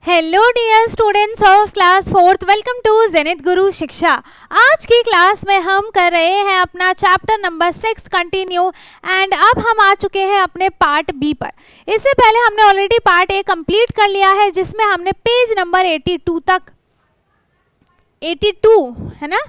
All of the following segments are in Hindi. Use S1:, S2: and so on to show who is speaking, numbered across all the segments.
S1: Hello dear students of class 4th, welcome to Zenith Guru Shiksha. आज की क्लास में हम कर रहे हैं अपना चैप्टर नंबर 6 कंटिन्यू एंड अब हम आ चुके हैं अपने पार्ट बी पर। इससे पहले हमने ऑलरेडी पार्ट ए कंप्लीट कर लिया है जिसमें हमने पेज नंबर 82 तक 82 है ना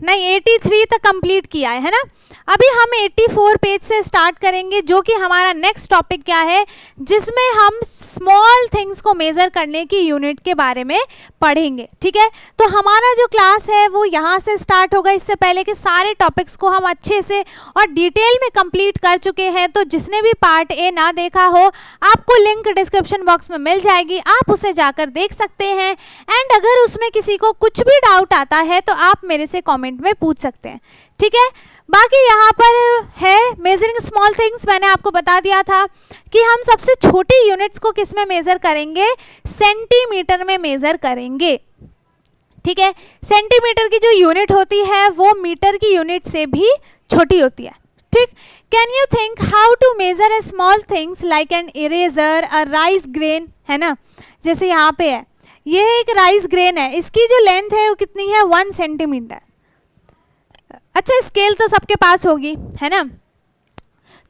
S1: नहीं 83 तक कंप्लीट किया है ना। अभी हम 84 पेज से स्टार्ट करेंगे जो कि हमारा नेक्स्ट टॉपिक क्या है, जिसमें हम स्मॉल थिंग्स को मेज़र करने की यूनिट के बारे में पढ़ेंगे। ठीक है, तो हमारा जो क्लास है वो यहाँ से स्टार्ट होगा। इससे पहले के सारे टॉपिक्स को हम अच्छे से और डिटेल में कंप्लीट कर चुके हैं, तो जिसने भी पार्ट ए ना देखा हो आपको लिंक डिस्क्रिप्शन बॉक्स में मिल जाएगी, आप उसे जाकर देख सकते हैं। एंड अगर उसमें किसी को कुछ भी डाउट आता है तो आप मेरे से कमेंट में पूछ सकते हैं। ठीक है, बाकी यहाँ पर है मेजरिंग स्मॉल थिंग्स। मैंने आपको बता दिया था कि हम सबसे छोटी यूनिट्स को किस में मेजर करेंगे, सेंटीमीटर में मेजर करेंगे। ठीक है, सेंटीमीटर की जो यूनिट होती है वो मीटर की यूनिट से भी छोटी होती है। ठीक, can you think how to measure a small things like an eraser, a rice grain, है ना। जैसे यहाँ पे है, ये एक राइस ग्रेन है, इसकी जो लेंथ है वो कितनी है, 1 सेंटीमीटर। अच्छा, स्केल तो सबके पास होगी, है ना।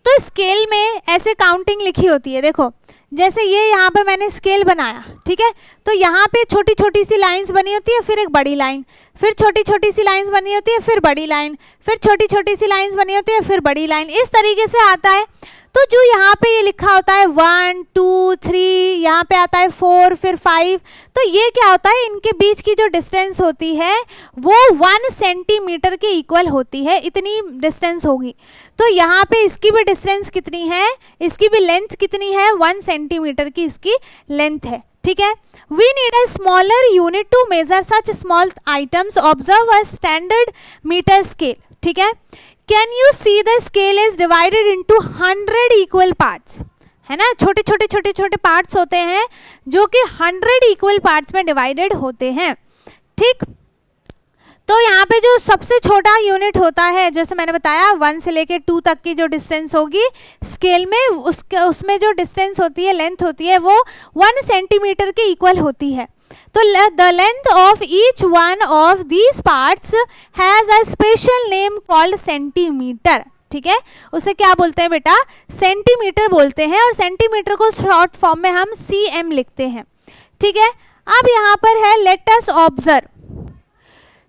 S1: तो स्केल में ऐसे काउंटिंग लिखी होती है, देखो जैसे ये यहाँ पे मैंने स्केल बनाया, ठीक है, तो यहाँ पे छोटी छोटी सी लाइंस बनी होती है, फिर एक बड़ी लाइन, फिर छोटी छोटी सी लाइंस बनी होती है, फिर बड़ी लाइन, फिर छोटी छोटी सी लाइंस बनी होती है, फिर बड़ी लाइन, इस तरीके से आता है। तो जो यहाँ पे ये लिखा होता है 1 2 3, यहाँ पे आता है 4, फिर 5, तो ये क्या होता है, इनके बीच की जो डिस्टेंस होती है वो 1 सेंटीमीटर के इक्वल होती है, इतनी डिस्टेंस होगी। तो यहाँ पे इसकी भी डिस्टेंस कितनी है, इसकी भी लेंथ कितनी है, 1 सेंटीमीटर की इसकी लेंथ है। ठीक है, we need a smaller unit to measure such small items. Observe a standard meter scale. ठीक है, can you see the scale is divided into 100 equal parts, है ना। छोटे छोटे छोटे छोटे पार्ट्स होते हैं जो कि 100 इक्वल पार्ट्स में डिवाइडेड होते हैं। ठीक, तो यहाँ पे जो सबसे छोटा यूनिट होता है, जैसे मैंने बताया 1 से लेके 2 तक की जो डिस्टेंस होगी स्केल में, उसमें जो डिस्टेंस होती है, लेंथ होती है, वो 1 सेंटीमीटर के इक्वल होती है। तो the length of each one of these parts has a special name called centimetre. ठीक है, उसे क्या बोलते हैं बेटा, सेंटीमीटर बोलते हैं, और सेंटीमीटर को शॉर्ट फॉर्म में हम cm लिखते हैं। ठीक है, अब यहाँ पर है लेट अस ऑब्जर्व।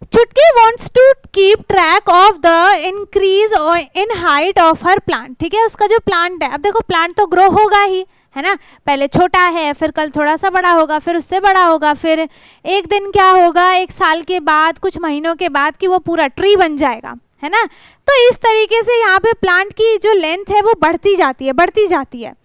S1: चुटकी wants to keep track of the increase in height of her plant। ठीक है, उसका जो प्लांट है, अब देखो प्लांट तो ग्रो होगा ही, है ना। पहले छोटा है, फिर कल थोड़ा सा बड़ा होगा, फिर उससे बड़ा होगा, फिर एक दिन क्या होगा, 1 साल के बाद, कुछ महीनों के बाद कि वो पूरा ट्री बन जाएगा, है ना। तो इस तरीके से यहाँ पे प्लांट की जो लेंथ है वो बढ़ती जाती है, बढ़ती जाती है।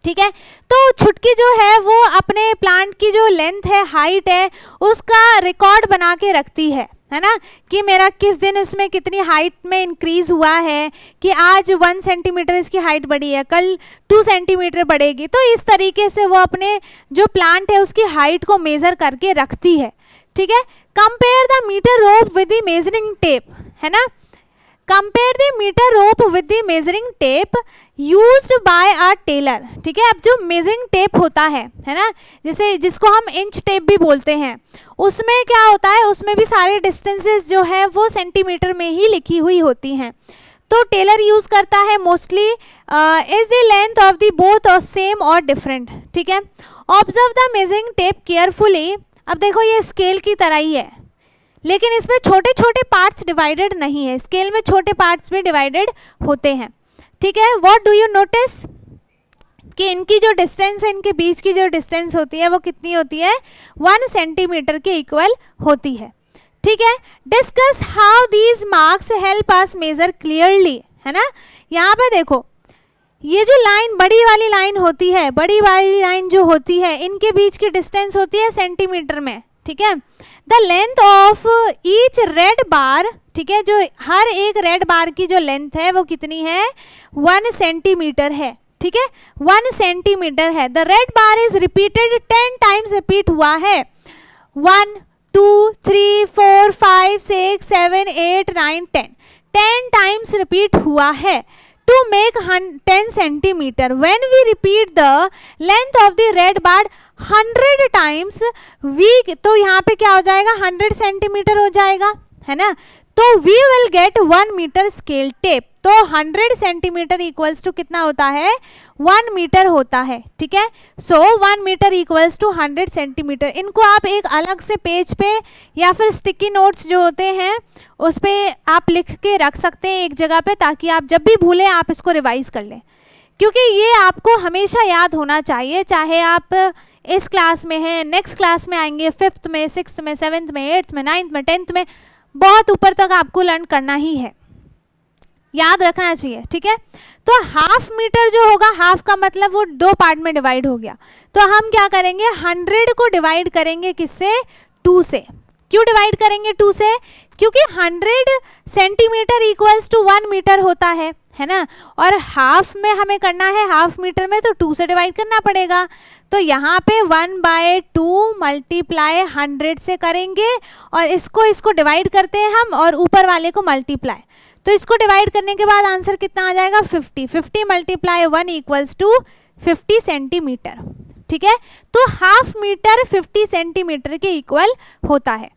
S1: ठीक है, तो छुटकी जो है वो अपने प्लांट की जो लेंथ है, हाइट है, उसका रिकॉर्ड बना के रखती है ना, कि मेरा किस दिन इसमें कितनी हाइट में इंक्रीज हुआ है, कि आज 1 सेंटीमीटर इसकी हाइट बढ़ी है, कल 2 सेंटीमीटर बढ़ेगी। तो इस तरीके से वो अपने जो प्लांट है उसकी हाइट को मेजर करके रखती है। ठीक है, compare the metre rope with the measuring tape, है ना। Compare the metre rope with the measuring tape used by a tailor. ठीक है, अब जो मेजरिंग टेप होता है ना, जैसे जिसको हम इंच टेप भी बोलते हैं, उसमें क्या होता है, उसमें भी सारे डिस्टेंसेस जो है वो सेंटीमीटर में ही लिखी हुई होती हैं। तो टेलर यूज करता है mostly. Is the length of the both और सेम और डिफरेंट। ठीक है, observe the measuring tape carefully. अब देखो ये स्केल की तरह ही है, लेकिन इसमें छोटे छोटे पार्ट्स डिवाइडेड नहीं है, स्केल में छोटे पार्ट्स में डिवाइडेड होते हैं। ठीक है, व्हाट डू यू नोटिस, कि इनकी जो डिस्टेंस है, इनके बीच की जो डिस्टेंस होती है वो कितनी होती है, 1 सेंटीमीटर के इक्वल होती है। ठीक है, discuss how these marks help us measure clearly, है ना। यहाँ पे देखो ये जो लाइन, बड़ी वाली लाइन होती है, बड़ी वाली लाइन जो होती है, इनके बीच की डिस्टेंस होती है सेंटीमीटर में। ठीक है, the length of each red bar, ठीक है, जो हर एक रेड बार की जो लेंथ है वो कितनी है, 1 सेंटीमीटर है। ठीक है, 1 सेंटीमीटर है। The red bar is repeated 10 times, repeat हुआ है, 1 2 3 4 5 6 7 8 9 10 टाइम्स रिपीट हुआ है। to make 10 centimeter. When we repeat the length of the red bar 100 times, we, तो यहाँ पे क्या हो जाएगा, 100 सेंटीमीटर हो जाएगा, है ना. तो we will get 1 metre scale tape. तो 100 सेंटीमीटर इक्वल्स टू कितना होता है, 1 मीटर होता है. ठीक है. सो 1 मीटर इक्वल्स टू 100 सेंटीमीटर. इनको आप एक अलग से पेज पे या फिर स्टिकी नोट्स जो होते हैं उस पर आप लिख के रख सकते हैं एक जगह पे, ताकि आप जब भी भूलें आप इसको रिवाइज कर लें, क्योंकि ये आपको हमेशा याद होना चाहिए. चाहे आप इस क्लास में हैं, नेक्स्ट क्लास में आएंगे, 5th में, 6th में, 7th में, 8th में, 9th में, 10th में, बहुत ऊपर तक आपको लर्न करना ही है, याद रखना चाहिए. ठीक है. तो हाफ मीटर जो होगा, हाफ का मतलब वो 2 पार्ट में डिवाइड हो गया. तो हम क्या करेंगे, 100 को डिवाइड करेंगे किससे, 2 से. क्यों डिवाइड करेंगे 2 से, क्योंकि 100 सेंटीमीटर इक्वल्स टू 1 मीटर होता है ना. और हाफ में हमें करना है, हाफ मीटर में, तो 2 से डिवाइड करना पड़ेगा. तो यहाँ पे 1/2 मल्टीप्लाई 100 से करेंगे, और इसको डिवाइड करते हैं हम, और ऊपर वाले को मल्टीप्लाई. तो इसको डिवाइड करने के बाद आंसर कितना आ जाएगा, 50. 50 मल्टीप्लाई 1 इक्वल्स टू 50 सेंटीमीटर. ठीक है. तो हाफ मीटर 50 सेंटीमीटर के इक्वल होता है.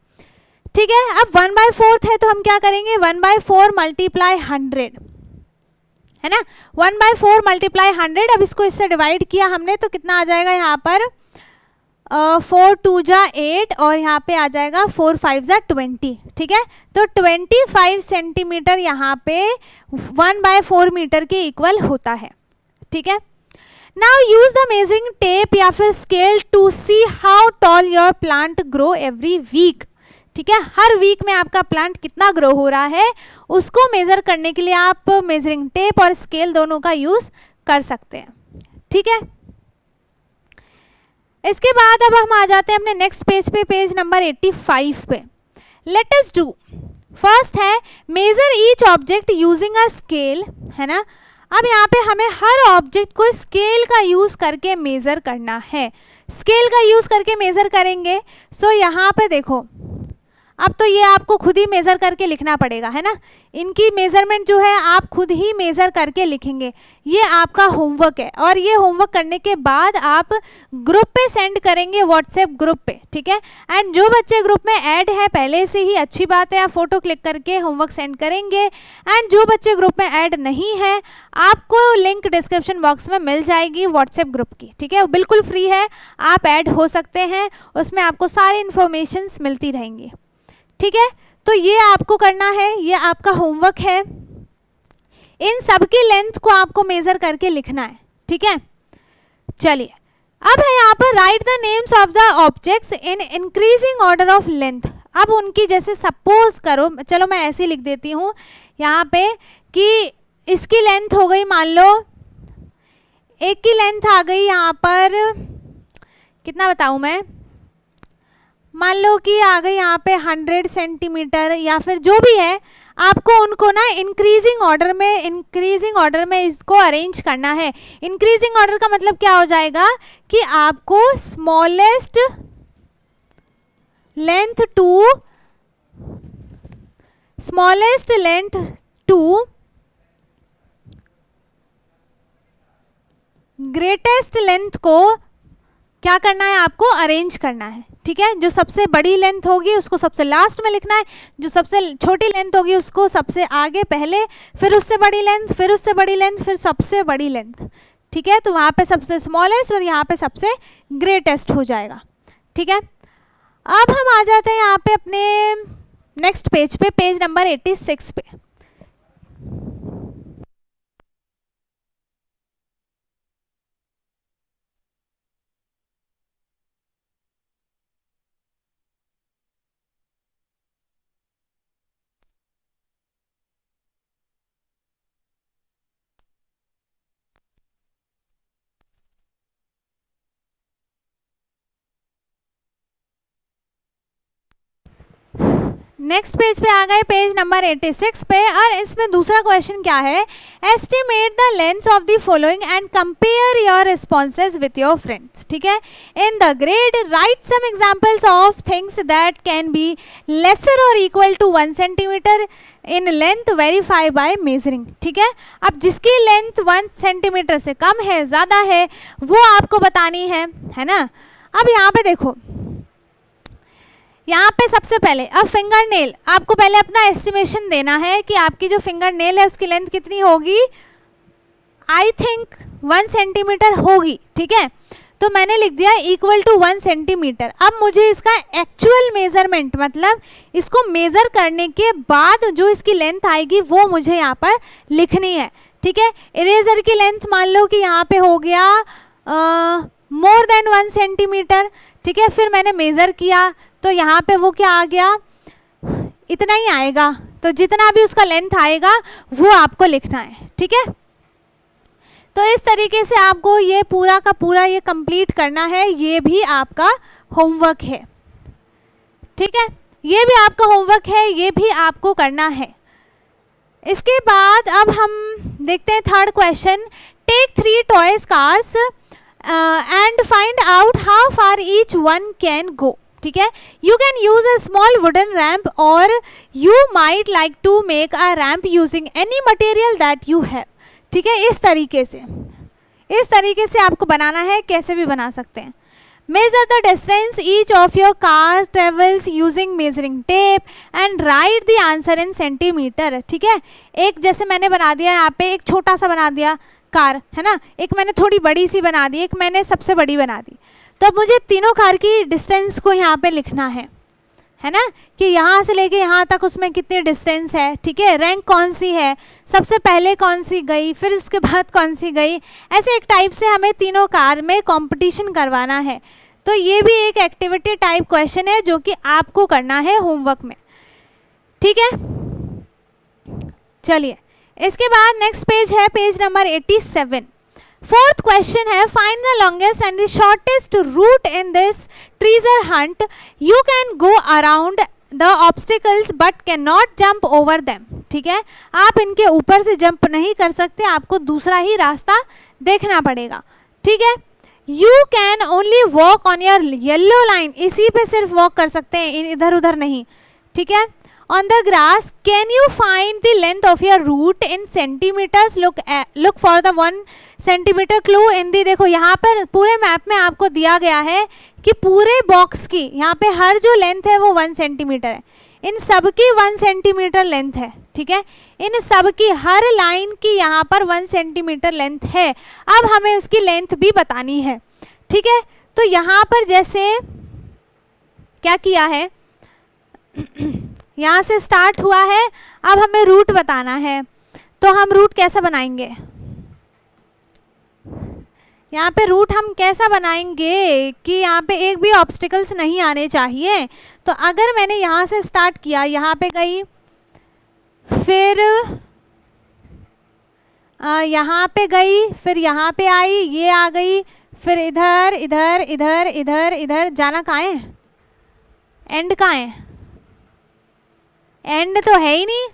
S1: ठीक है. अब 1/4 है, तो हम क्या करेंगे, 1/4 मल्टीप्लाई 100, है ना. 1/4 मल्टीप्लाई 100. अब इसको इससे डिवाइड किया हमने, तो कितना आ जाएगा यहाँ पर, 4 2 जा 8, और यहाँ पे आ जाएगा 4 5 जा 20. ठीक है. तो 25 सेंटीमीटर यहाँ पे 1/4 मीटर के इक्वल होता है. ठीक है. Now use the measuring tape या फिर scale to see how tall your plant grow every week. ठीक है. हर वीक में आपका प्लांट कितना ग्रो हो रहा है उसको मेजर करने के लिए आप मेजरिंग टेप और स्केल दोनों का यूज कर सकते हैं. ठीक है. इसके बाद अब हम आ जाते हैं अपने नेक्स्ट पेज पे, पेज नंबर 85 पे. Let us do. फर्स्ट है measure each object using a scale, है ना. अब यहाँ पे हमें हर ऑब्जेक्ट को स्केल का यूज करके मेजर करना है. स्केल का यूज करके मेजर करेंगे. सो यहाँ पे देखो, अब तो ये आपको खुद ही मेज़र करके लिखना पड़ेगा, है ना. इनकी मेज़रमेंट जो है आप खुद ही मेज़र करके लिखेंगे. ये आपका होमवर्क है, और ये होमवर्क करने के बाद आप ग्रुप पे सेंड करेंगे, व्हाट्सएप ग्रुप पे. ठीक है. एंड जो बच्चे ग्रुप में ऐड है पहले से ही, अच्छी बात है, आप फोटो क्लिक करके होमवर्क सेंड करेंगे. एंड जो बच्चे ग्रुप में ऐड नहीं है, आपको लिंक डिस्क्रिप्शन बॉक्स में मिल जाएगी व्हाट्सएप ग्रुप की. ठीक है. वो बिल्कुल फ्री है, आप ऐड हो सकते हैं, उसमें आपको सारी इन्फॉर्मेशंस मिलती रहेंगी. ठीक है. तो ये आपको करना है, ये आपका होमवर्क है. इन सब की लेंथ को आपको मेजर करके लिखना है. ठीक है. चलिए, अब है यहाँ पर right the names of the objects in increasing order of length. अब उनकी जैसे सपोज करो, चलो मैं ऐसे लिख देती हूँ यहाँ पे कि इसकी लेंथ हो गई, मान लो एक की लेंथ आ गई यहाँ पर, कितना बताऊँ मैं, मान लो कि आ गई यहाँ पे 100 सेंटीमीटर, या फिर जो भी है, आपको उनको ना इंक्रीजिंग ऑर्डर में इसको अरेंज करना है. इंक्रीजिंग ऑर्डर का मतलब क्या हो जाएगा कि आपको smallest length to greatest length को क्या करना है, आपको अरेंज करना है. ठीक है. जो सबसे बड़ी लेंथ होगी उसको सबसे लास्ट में लिखना है, जो सबसे छोटी लेंथ होगी उसको सबसे आगे पहले, फिर उससे बड़ी लेंथ, फिर उससे बड़ी लेंथ, फिर सबसे बड़ी लेंथ. ठीक है. तो वहाँ पे सबसे स्मॉलेस्ट और यहाँ पे सबसे ग्रेटेस्ट हो जाएगा. ठीक है. अब हम आ जाते हैं यहाँ पे अपने नेक्स्ट पेज पे, पेज नंबर 86 पे. नेक्स्ट पेज पे आ गए, पेज नंबर 86 पे, और इसमें दूसरा क्वेश्चन क्या है, estimate the length of the following and compare your responses with your friends. ठीक है, in the grade write some examples of things that can be lesser or equal to 1 centimetre in length, verify by measuring. ठीक है, अब जिसकी लेंथ 1 सेंटीमीटर से कम है, ज़्यादा है, वो आपको बतानी है ना। अब यहाँ पे देखो, यहाँ पे सबसे पहले अब फिंगर नेल, आपको पहले अपना एस्टिमेशन देना है कि आपकी जो फिंगर नेल है उसकी लेंथ कितनी होगी। आई थिंक 1 सेंटीमीटर होगी। ठीक है, तो मैंने लिख दिया इक्वल टू 1 सेंटीमीटर। अब मुझे इसका एक्चुअल मेजरमेंट, मतलब इसको मेज़र करने के बाद जो इसकी लेंथ आएगी वो मुझे यहाँ पर लिखनी है। ठीक है, इरेजर की लेंथ मान लो कि यहाँ पे हो गया मोर देन 1 सेंटीमीटर। ठीक है, फिर मैंने मेज़र किया तो यहाँ पे वो क्या आ गया, इतना ही आएगा। तो जितना भी उसका लेंथ आएगा वो आपको लिखना है। ठीक है, तो इस तरीके से आपको ये पूरा का पूरा ये कंप्लीट करना है। ये भी आपका होमवर्क है। ठीक है, ये भी आपका होमवर्क है, ये भी आपको करना है। इसके बाद अब हम देखते हैं third question, take 3 toys cars and find out how far each one can go. ठीक है, you can use a small wooden ramp or you might like to make a ramp using any material that you have. ठीक है, इस तरीके से आपको बनाना है, कैसे भी बना सकते हैं। Measure the distance each of your car travels using measuring tape and right the answer in centimetre. ठीक है, एक जैसे मैंने बना दिया यहाँ पे, एक छोटा सा बना दिया कार, है ना, एक मैंने थोड़ी बड़ी सी बना दी, एक मैंने सबसे बड़ी बना दी। तो अब मुझे तीनों कार की डिस्टेंस को यहाँ पे लिखना है ना, कि यहाँ से लेके यहाँ तक उसमें कितनी डिस्टेंस है। ठीक है, रैंक कौन सी है, सबसे पहले कौन सी गई, फिर उसके बाद कौन सी गई, ऐसे एक टाइप से हमें तीनों कार में कंपटीशन करवाना है। तो ये भी एक एक्टिविटी टाइप क्वेश्चन है जो कि आपको करना है होमवर्क में। ठीक है, चलिए इसके बाद नेक्स्ट पेज है, पेज नंबर 87। फोर्थ क्वेश्चन है, find the longest and the shortest route in this treasure Hunt. You can go around the obstacles but can not jump over them. ठीक है, आप इनके ऊपर से जंप नहीं कर सकते, आपको दूसरा ही रास्ता देखना पड़ेगा। ठीक है, you can only walk on your yellow line, इसी पे सिर्फ वॉक कर सकते हैं, इधर उधर नहीं। ठीक है, on the grass can you find the length of your root in centimeters, look for the 1 centimeter clue in the, देखो यहाँ पर पूरे मैप में आपको दिया गया है कि पूरे बॉक्स की यहाँ पे हर जो लेंथ है वो 1 सेंटीमीटर है, इन सब की 1 सेंटीमीटर लेंथ है। ठीक है, इन सब की हर लाइन की यहाँ पर 1 सेंटीमीटर लेंथ है। अब हमें उसकी लेंथ भी बतानी है। ठीक है, तो यहाँ पर जैसे क्या किया है, यहाँ से स्टार्ट हुआ है, अब हमें रूट बताना है। तो हम रूट कैसा बनाएंगे, यहाँ पे रूट हम कैसा बनाएंगे कि यहाँ पे एक भी ऑब्स्टिकल्स नहीं आने चाहिए। तो अगर मैंने यहाँ से स्टार्ट किया, यहाँ पे गई, फिर यहाँ पे गई, फिर यहाँ पे आई, ये आ गई, फिर इधर इधर इधर इधर इधर, जाना कहाँ है, एंड कहाँ है, एंड तो है ही नहीं,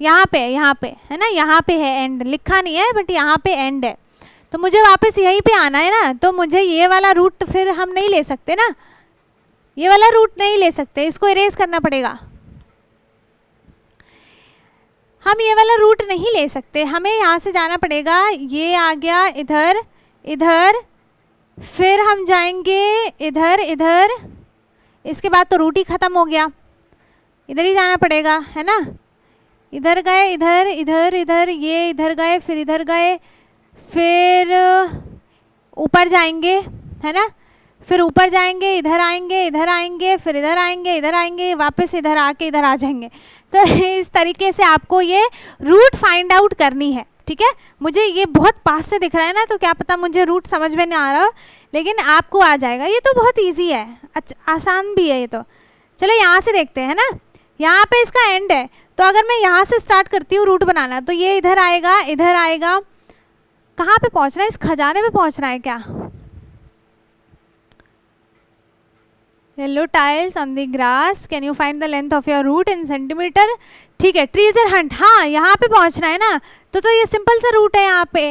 S1: यहाँ पे है ना, यहाँ पे है एंड, लिखा नहीं है बट यहाँ पे एंड है। तो मुझे वापस यहीं पे आना है ना, तो मुझे ये वाला रूट फिर हम नहीं ले सकते ना, ये वाला रूट नहीं ले सकते, इसको इरेज करना पड़ेगा। हम ये वाला रूट नहीं ले सकते, हमें यहाँ से जाना पड़ेगा, ये आ गया इधर इधर, फिर हम जाएंगे इधर इधर, इसके बाद तो रूट ही ख़त्म हो गया, इधर ही जाना पड़ेगा, है ना, इधर गए, इधर इधर इधर, ये इधर गए, फिर इधर गए, फिर ऊपर जाएंगे, है ना, फिर ऊपर जाएंगे, इधर आएंगे, इधर आएंगे, फिर इधर आएंगे, इधर आएंगे, वापस इधर आके इधर आ जाएंगे। तो इस तरीके से आपको ये रूट फाइंड आउट करनी है। ठीक है, मुझे ये बहुत पास से दिख रहा है ना, तो क्या पता मुझे रूट समझ में नहीं आ रहा, लेकिन आपको आ जाएगा। ये तो बहुत ईजी है, अच्छा आसान भी है ये तो। चलो यहाँ से देखते हैं, है ना, यहाँ पे इसका एंड है, तो अगर मैं यहाँ से स्टार्ट करती हूँ रूट बनाना, तो ये इधर आएगा, इधर आएगा, कहाँ पे पहुँचना है, इस खजाने पे पहुँचना है क्या, yellow tiles on the grass, can you find the length of your route in centimetre. ठीक है, ट्रेजर हंट, हाँ यहाँ पे पहुँचना है ना, तो ये सिंपल सा रूट है यहाँ पे,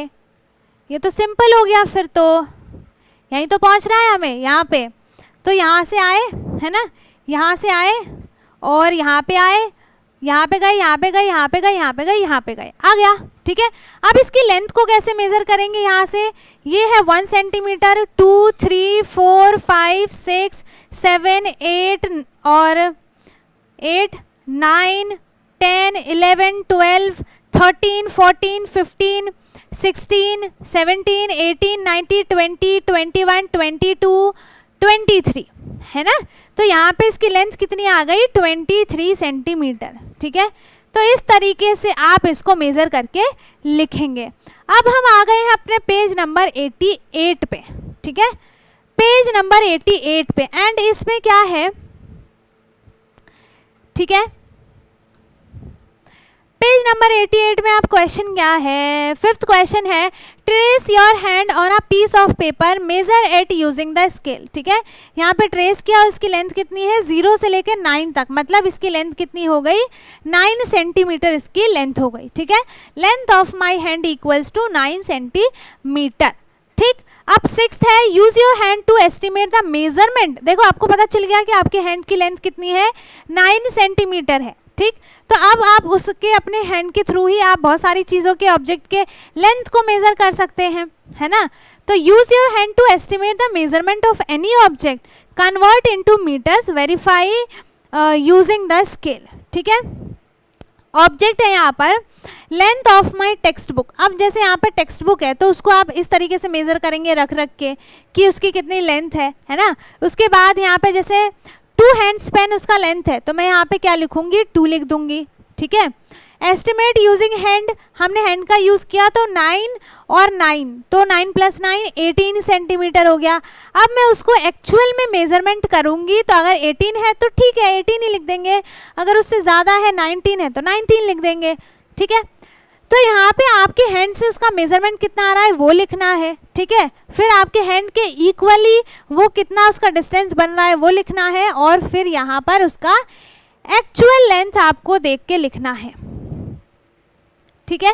S1: ये तो सिंपल हो गया, फिर तो यहीं तो पहुँचना है हमें यहाँ पे। तो यहाँ से आए है ना, यहाँ से आए और यहाँ पे आए, यहाँ पे गए, यहाँ पे गए, यहाँ पे गए, यहाँ पे गए, यहाँ पे गए, आ गया। ठीक है, अब इसकी लेंथ को कैसे मेज़र करेंगे, यहाँ से ये है 1 सेंटीमीटर, 2 3 4 5 6 7 8 और 8 9 10 11 12 13 14 15 16 17 18 19 20 21 22 23 है ना। तो यहाँ पे इसकी लेंथ कितनी आ गई, 23 सेंटीमीटर। ठीक है, तो इस तरीके से आप इसको मेज़र करके लिखेंगे। अब हम आ गए हैं अपने पेज नंबर 88 पे। ठीक है, पेज नंबर 88 पे, एंड इसमें क्या है, ठीक है, पेज नंबर 88 में आप क्वेश्चन क्या है, 5th क्वेश्चन है, trace your hand on a piece of paper, measure it using the scale. ठीक है, यहाँ पे ट्रेस किया और इसकी लेंथ कितनी है, 0 से लेकर 9 तक, मतलब इसकी लेंथ कितनी हो गई, 9 सेंटीमीटर इसकी लेंथ हो गई। ठीक है, length of my hand equals to 9 centimetre. ठीक, अब 6th है, use your hand to estimate the measurement. देखो आपको पता चल गया कि आपके हैंड की लेंथ कितनी है, 9 सेंटीमीटर है। ठीक, तो अब आप उसके अपने हैंड के थ्रू ही आप बहुत सारी चीज़ों के ऑब्जेक्ट के लेंथ को मेज़र कर सकते हैं, है ना। तो use your hand to estimate the measurement of any object, convert into metres, verify using the scale. ठीक है, ऑब्जेक्ट है यहाँ पर length of my textbook. अब जैसे यहाँ पर टेक्स्ट बुक है तो उसको आप इस तरीके से मेज़र करेंगे रख रख के कि उसकी कितनी लेंथ है ना। उसके बाद यहाँ पे जैसे 2 हैंड स्पेन उसका लेंथ है, तो मैं यहाँ पे क्या लिखूंगी, 2 लिख दूंगी। ठीक है, एस्टिमेट यूजिंग हैंड, हमने हैंड का यूज़ किया तो 9 और 9, तो 9 + 9 18 सेंटीमीटर हो गया। अब मैं उसको एक्चुअल में मेजरमेंट करूंगी, तो अगर 18 है तो ठीक है 18 ही लिख देंगे, अगर उससे ज़्यादा है 19 है तो 19 लिख देंगे। ठीक है, तो यहाँ पे आपके हैंड से उसका मेजरमेंट कितना आ रहा है वो लिखना है। ठीक है, फिर आपके हैंड के इक्वली वो कितना उसका डिस्टेंस बन रहा है वो लिखना है, और फिर यहाँ पर उसका एक्चुअल लेंथ आपको देख के लिखना है। ठीक है,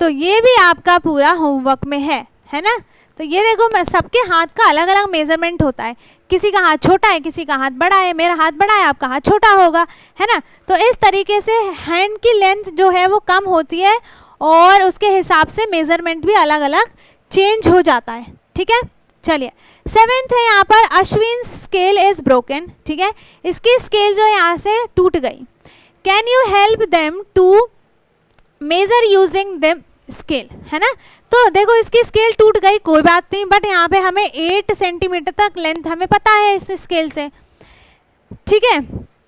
S1: तो ये भी आपका पूरा होमवर्क में है ना। तो ये देखो, सबके हाथ का अलग अलग मेजरमेंट होता है, किसी का हाथ छोटा है, किसी का हाथ बड़ा है, मेरा हाथ बड़ा है, आपका हाथ छोटा होगा, है ना। तो इस तरीके से हैंड की लेंथ जो है वो कम होती है और उसके हिसाब से मेजरमेंट भी अलग अलग चेंज हो जाता है। ठीक है, चलिए 7th है यहाँ पर, अश्विन स्केल इज ब्रोकन। ठीक है, इसकी स्केल जो यहाँ से टूट गई, can you help them to measure using them scale, है ना। तो देखो इसकी स्केल टूट गई, कोई बात नहीं, बट यहाँ पे हमें 8 सेंटीमीटर तक लेंथ हमें पता है इस स्केल से। ठीक है,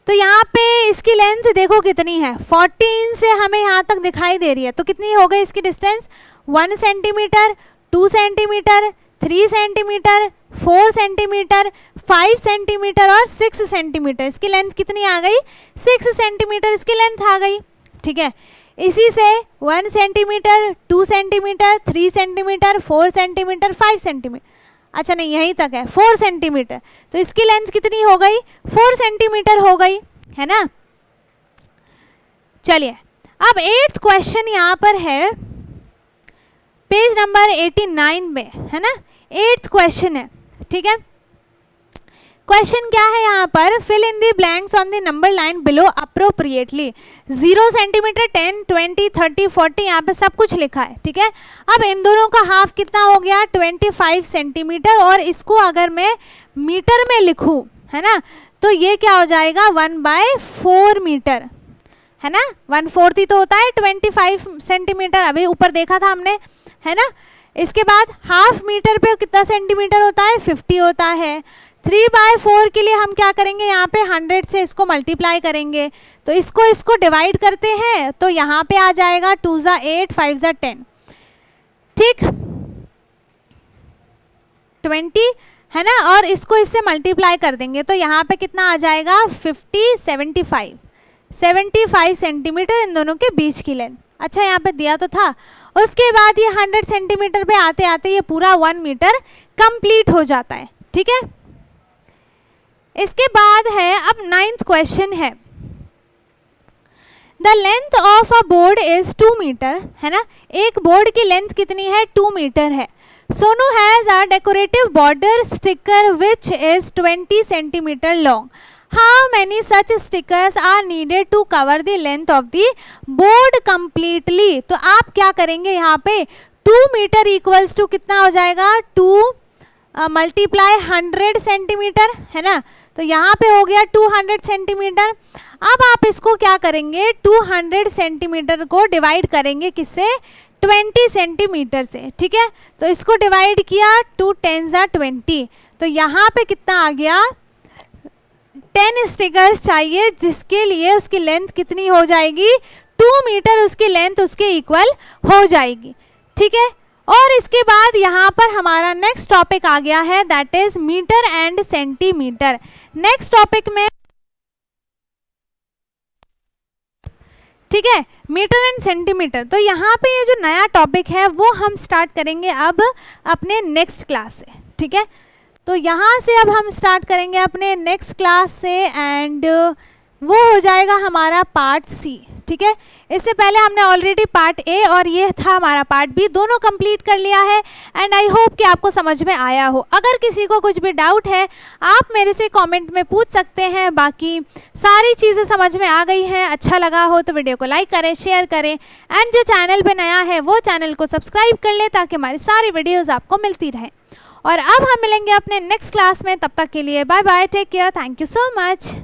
S1: तो यहाँ पे इसकी लेंथ देखो कितनी है, 14 से हमें यहाँ तक दिखाई दे रही है, तो कितनी हो गई इसकी distance, 1 centimetre, 2 centimetre, 3 centimetre, 4 centimetre, 5 centimetre और 6 सेंटीमीटर। इसकी लेंथ कितनी आ गई, 6 सेंटीमीटर इसकी लेंथ आ गई। ठीक है, इसी से 1 centimetre, 2 centimetre, 3 centimetre, 4 centimetre, 5 centimetre, अच्छा नहीं यहीं तक है 4 सेंटीमीटर, तो इसकी लेंथ कितनी हो गई, 4 सेंटीमीटर हो गई, है ना। चलिए अब 8th क्वेश्चन यहाँ पर है पेज नंबर 89 में, है ना। 8th क्वेश्चन है। ठीक है, क्वेश्चन क्या है यहाँ पर, fill in the blanks on the number line below appropriately. 0 centimetre, 10, 20, 30, 40 यहाँ पे सब कुछ लिखा है। ठीक है, अब इन दोनों का हाफ कितना हो गया, 25 सेंटीमीटर, और इसको अगर मैं मीटर में लिखूँ, है ना, तो ये क्या हो जाएगा 1/4 मीटर, है ना। 1/4 ही तो होता है 25 सेंटीमीटर, अभी ऊपर देखा था हमने, है ना। इसके बाद हाफ मीटर पे कितना सेंटीमीटर होता है, 50 होता है। 3/4 के लिए हम क्या करेंगे, यहाँ पे 100 से इसको मल्टीप्लाई करेंगे, तो इसको डिवाइड करते हैं, तो यहाँ पे आ जाएगा 2 × 8, 5 × 10, ठीक 20, है ना। और इसको इससे मल्टीप्लाई कर देंगे तो यहाँ पे कितना आ जाएगा 50, 75 सेंटीमीटर इन दोनों के बीच की लेंथ। अच्छा यहाँ पे दिया तो था। उसके बाद ये 100 सेंटीमीटर पे आते आते ये पूरा 1 मीटर कंप्लीट हो जाता है। ठीक है, इसके बाद है अब 9th क्वेश्चन है, the length of a board is 2 metre, है ना, एक बोर्ड की लेंथ कितनी है, 2 मीटर है। Sonu has a decorative border sticker which is 20 centimetre long, how many such stickers are needed to cover the length of the board completely. तो आप क्या करेंगे यहाँ पे, 2 मीटर इक्वल्स टू कितना हो जाएगा, 2 मल्टीप्लाई 100 सेंटीमीटर, है ना, तो यहाँ पे हो गया 200 सेंटीमीटर। अब आप इसको क्या करेंगे, 200 सेंटीमीटर को डिवाइड करेंगे किससे, 20 सेंटीमीटर से, ठीक है। तो इसको डिवाइड किया, 2 10 20, तो यहाँ पे कितना आ गया, 10 स्टिकर्स चाहिए, जिसके लिए उसकी लेंथ कितनी हो जाएगी, 2 मीटर उसकी लेंथ उसके इक्वल हो जाएगी, ठीक है। और इसके बाद यहाँ पर हमारा नेक्स्ट टॉपिक आ गया है, that is metre and centimetre. Next topic में, ठीक है, मीटर एंड सेंटीमीटर। तो यहाँ पे ये जो नया टॉपिक है वो हम स्टार्ट करेंगे अब अपने नेक्स्ट क्लास से, ठीक है। तो यहाँ से अब हम स्टार्ट करेंगे अपने नेक्स्ट क्लास से, एंड वो हो जाएगा हमारा पार्ट सी, ठीक है। इससे पहले हमने ऑलरेडी पार्ट ए और ये था हमारा पार्ट बी, दोनों कंप्लीट कर लिया है, एंड आई होप कि आपको समझ में आया हो। अगर किसी को कुछ भी डाउट है आप मेरे से कमेंट में पूछ सकते हैं, बाकी सारी चीज़ें समझ में आ गई हैं। अच्छा लगा हो तो वीडियो को लाइक करें, शेयर करें, एंड जो चैनल पर नया है वो चैनल को सब्सक्राइब कर लें ताकि हमारी सारी वीडियोज़ आपको मिलती रहे। और अब हम मिलेंगे अपने नेक्स्ट क्लास में, तब तक के लिए bye bye, take care, thank you so much.